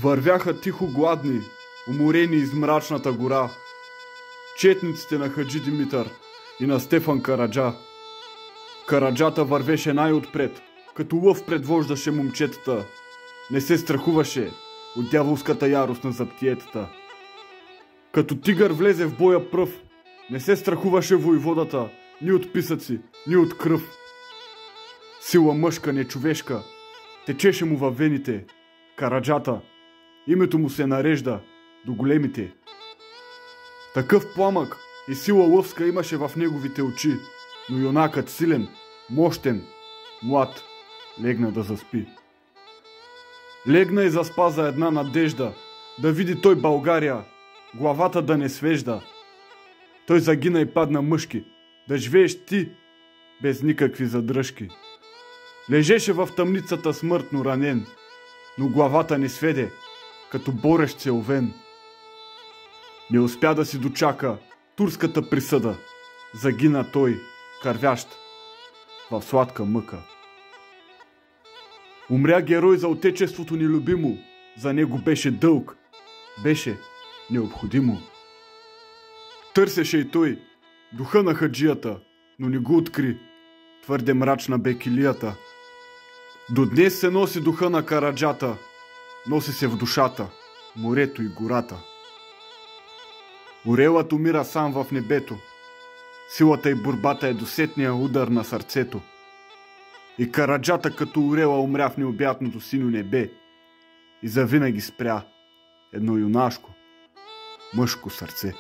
Вървяха тихо гладни, уморени из мрачната гора, четниците на Хаджи Димитър и на Стефан Караджа. Караджата вървеше най-отпред, като лъв предвождаше момчетата. Не се страхуваше от дяволската ярост на заптиетата. Като тигър влезе в боя пръв, не се страхуваше войводата ни от писъци, ни от кръв. Сила мъжка, нечовешка, течеше му във вените. Караджата, името му се нарежда до големите. Такъв пламък и сила лъвска имаше в неговите очи, но юнакът силен, мощен, млад, легна да заспи. Легна и заспа за една надежда, да види той България, главата да не свежда. Той загина и падна мъжки, да живееш ти, без никакви задръжки. Лежеше в тъмницата смъртно ранен, но главата не сведе, като борещ се овен. Не успя да си дочака турската присъда, загина той, кървящ, в сладка мъка. Умря герой за отечеството ни любимо, за него беше дълг, беше необходимо. Търсеше и той духа на хаджията, но не го откри, твърде мрачна бе килията. До днес се носи духа на Караджата, носи се в душата морето и гората. Орелът умира сам в небето, силата и борбата е досетния удар на сърцето. И Караджата като орела умря в необятното синьо небе и завинаги спря едно юнашко, мъжко сърце.